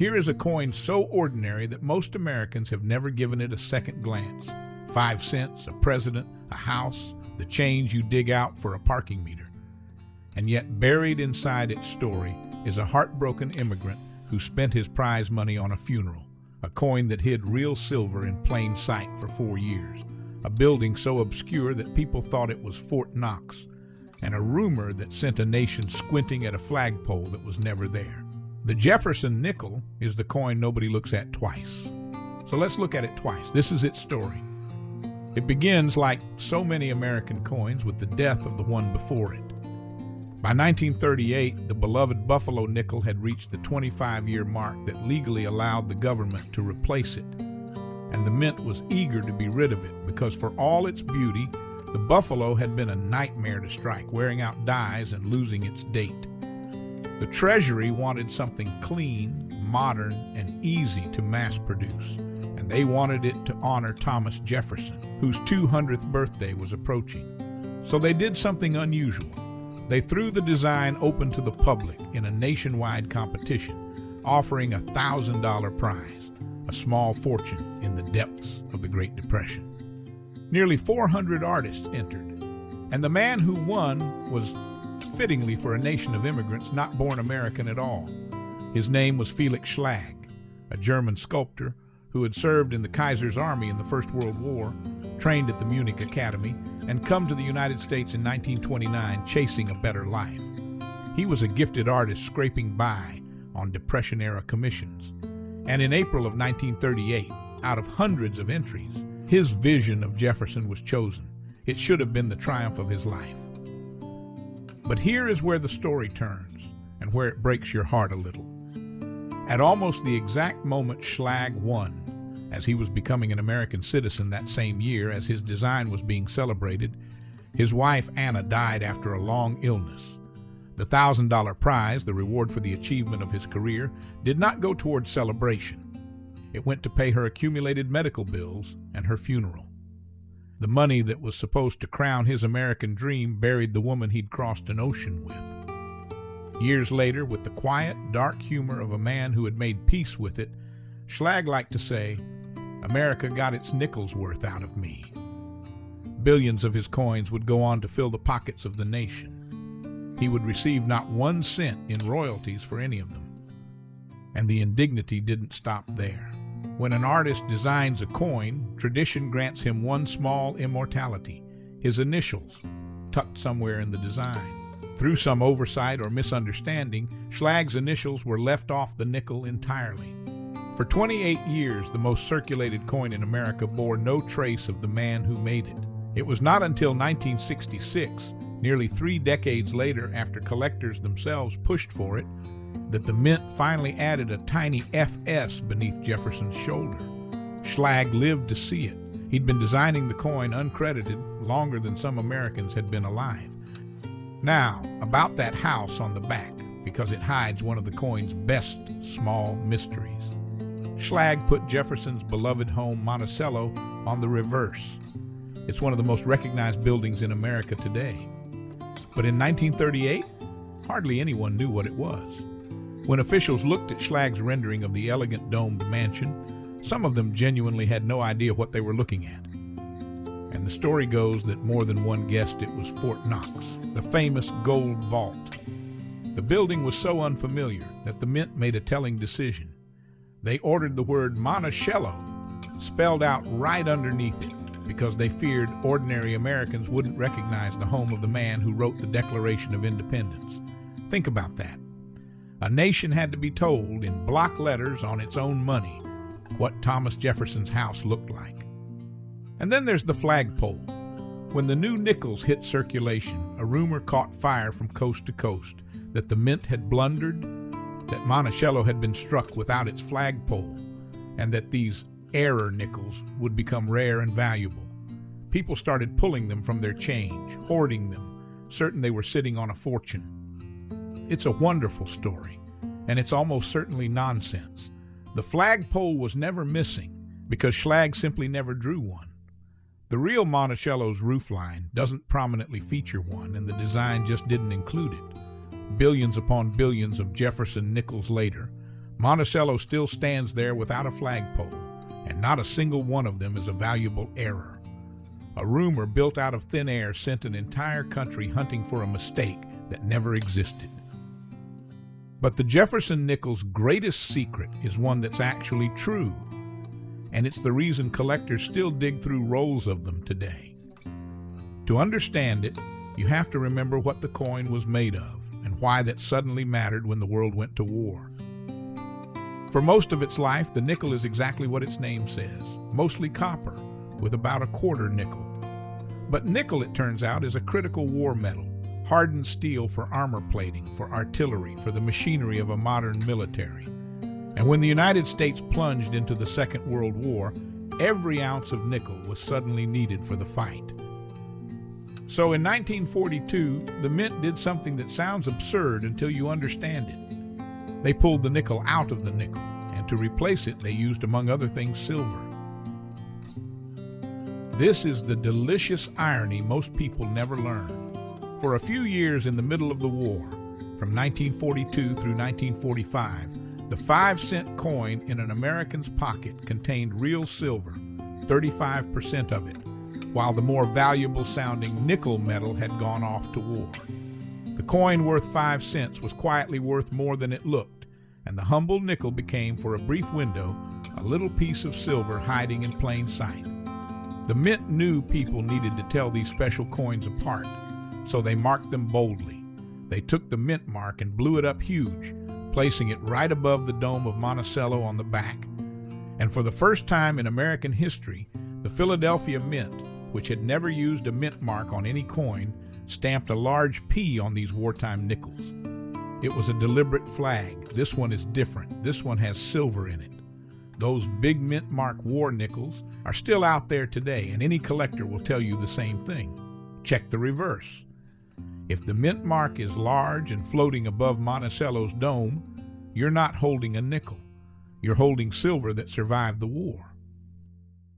Here is a coin so ordinary that most Americans have never given it a second glance. 5 cents, a president, a house, the change you dig out for a parking meter. And yet buried inside its story is a heartbroken immigrant who spent his prize money on a funeral, a coin that hid real silver in plain sight for 4 years, a building so obscure that people thought it was Fort Knox, and a rumor that sent a nation squinting at a flagpole that was never there. The Jefferson nickel is the coin nobody looks at twice. So let's look at it twice. This is its story. It begins, like so many American coins, with the death of the one before it. By 1938, the beloved Buffalo nickel had reached the 25-year mark that legally allowed the government to replace it. And the mint was eager to be rid of it because for all its beauty, the Buffalo had been a nightmare to strike, wearing out dies and losing its date. The Treasury wanted something clean, modern, and easy to mass produce, and they wanted it to honor Thomas Jefferson, whose 200th birthday was approaching. So they did something unusual. They threw the design open to the public in a nationwide competition, offering a $1,000 prize, a small fortune in the depths of the Great Depression. Nearly 400 artists entered, and the man who won was, fittingly for a nation of immigrants, not born American at all. His name was Felix Schlag, a German sculptor who had served in the Kaiser's army in the First World War, trained at the Munich Academy, and come to the United States in 1929 chasing a better life. He was a gifted artist scraping by on Depression-era commissions. And in April of 1938, out of hundreds of entries, his vision of Jefferson was chosen. It should have been the triumph of his life. But here is where the story turns, and where it breaks your heart a little. At almost the exact moment Schlag won, as he was becoming an American citizen that same year as his design was being celebrated, his wife Anna died after a long illness. The $1,000 prize, the reward for the achievement of his career, did not go toward celebration. It went to pay her accumulated medical bills and her funeral. The money that was supposed to crown his American dream buried the woman he'd crossed an ocean with. Years later, with the quiet, dark humor of a man who had made peace with it, Schlag liked to say, "America got its nickel's worth out of me." Billions of his coins would go on to fill the pockets of the nation. He would receive not 1 cent in royalties for any of them. And the indignity didn't stop there. When an artist designs a coin, tradition grants him one small immortality, his initials, tucked somewhere in the design. Through some oversight or misunderstanding, Schlag's initials were left off the nickel entirely. For 28 years, the most circulated coin in America bore no trace of the man who made it. It was not until 1966, nearly 3 decades later after collectors themselves pushed for it, that the mint finally added a tiny FS beneath Jefferson's shoulder. Schlag lived to see it. He'd been designing the coin uncredited longer than some Americans had been alive. Now, about that house on the back, because it hides one of the coin's best small mysteries. Schlag put Jefferson's beloved home, Monticello, on the reverse. It's one of the most recognized buildings in America today. But in 1938, hardly anyone knew what it was. When officials looked at Schlag's rendering of the elegant domed mansion, some of them genuinely had no idea what they were looking at. And the story goes that more than one guessed it was Fort Knox, the famous gold vault. The building was so unfamiliar that the mint made a telling decision. They ordered the word Monticello spelled out right underneath it because they feared ordinary Americans wouldn't recognize the home of the man who wrote the Declaration of Independence. Think about that. A nation had to be told in block letters on its own money what Thomas Jefferson's house looked like. And then there's the flagpole. When the new nickels hit circulation, a rumor caught fire from coast to coast that the mint had blundered, that Monticello had been struck without its flagpole, and that these error nickels would become rare and valuable. People started pulling them from their change, hoarding them, certain they were sitting on a fortune. It's a wonderful story, and it's almost certainly nonsense. The flagpole was never missing because Schlag simply never drew one. The real Monticello's roofline doesn't prominently feature one, and the design just didn't include it. Billions upon billions of Jefferson nickels later, Monticello still stands there without a flagpole, and not a single one of them is a valuable error. A rumor built out of thin air sent an entire country hunting for a mistake that never existed. But the Jefferson nickel's greatest secret is one that's actually true, and it's the reason collectors still dig through rolls of them today. To understand it, you have to remember what the coin was made of and why that suddenly mattered when the world went to war. For most of its life, the nickel is exactly what its name says, mostly copper, with about a quarter nickel. But nickel, it turns out, is a critical war metal, hardened steel for armor plating, for artillery, for the machinery of a modern military. And when the United States plunged into the Second World War, every ounce of nickel was suddenly needed for the fight. So in 1942, the Mint did something that sounds absurd until you understand it. They pulled the nickel out of the nickel, and to replace it, they used, among other things, silver. This is the delicious irony most people never learn. For a few years in the middle of the war, from 1942 through 1945, the 5-cent coin in an American's pocket contained real silver, 35% of it, while the more valuable-sounding nickel metal had gone off to war. The coin worth 5 cents was quietly worth more than it looked, and the humble nickel became, for a brief window, a little piece of silver hiding in plain sight. The Mint knew people needed to tell these special coins apart, so they marked them boldly. They took the Mint mark and blew it up huge, placing it right above the dome of Monticello on the back. And for the first time in American history, the Philadelphia Mint, which had never used a mint mark on any coin, stamped a large P on these wartime nickels. It was a deliberate flag. This one is different. This one has silver in it. Those big mint mark war nickels are still out there today, and any collector will tell you the same thing. Check the reverse. If the mint mark is large and floating above Monticello's dome, you're not holding a nickel. You're holding silver that survived the war.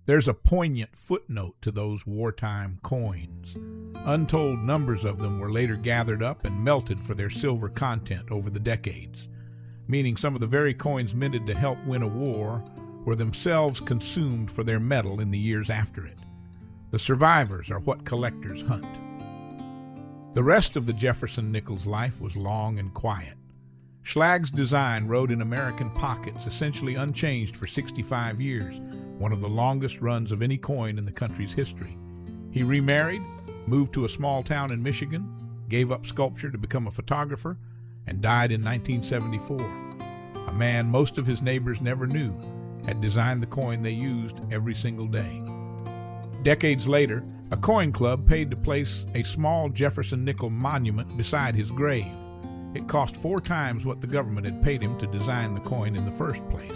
There's a poignant footnote to those wartime coins. Untold numbers of them were later gathered up and melted for their silver content over the decades, meaning some of the very coins minted to help win a war were themselves consumed for their metal in the years after it. The survivors are what collectors hunt. The rest of the Jefferson nickel's life was long and quiet. Schlag's design rode in American pockets essentially unchanged for 65 years, one of the longest runs of any coin in the country's history. He remarried, moved to a small town in Michigan, gave up sculpture to become a photographer, and died in 1974. A man most of his neighbors never knew had designed the coin they used every single day. Decades later, a coin club paid to place a small Jefferson nickel monument beside his grave. It cost 4 times what the government had paid him to design the coin in the first place.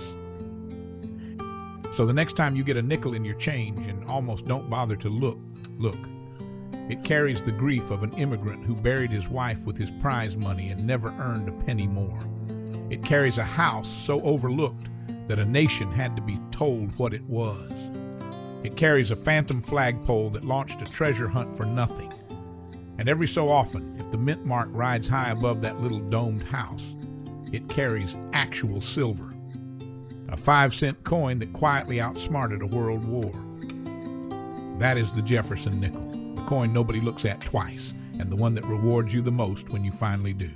So the next time you get a nickel in your change and almost don't bother to look. It carries the grief of an immigrant who buried his wife with his prize money and never earned a penny more. It carries a house so overlooked that a nation had to be told what it was. It carries a phantom flagpole that launched a treasure hunt for nothing. And every so often, if the mint mark rides high above that little domed house, it carries actual silver. A 5-cent coin that quietly outsmarted a world war. That is the Jefferson nickel, the coin nobody looks at twice, and the one that rewards you the most when you finally do.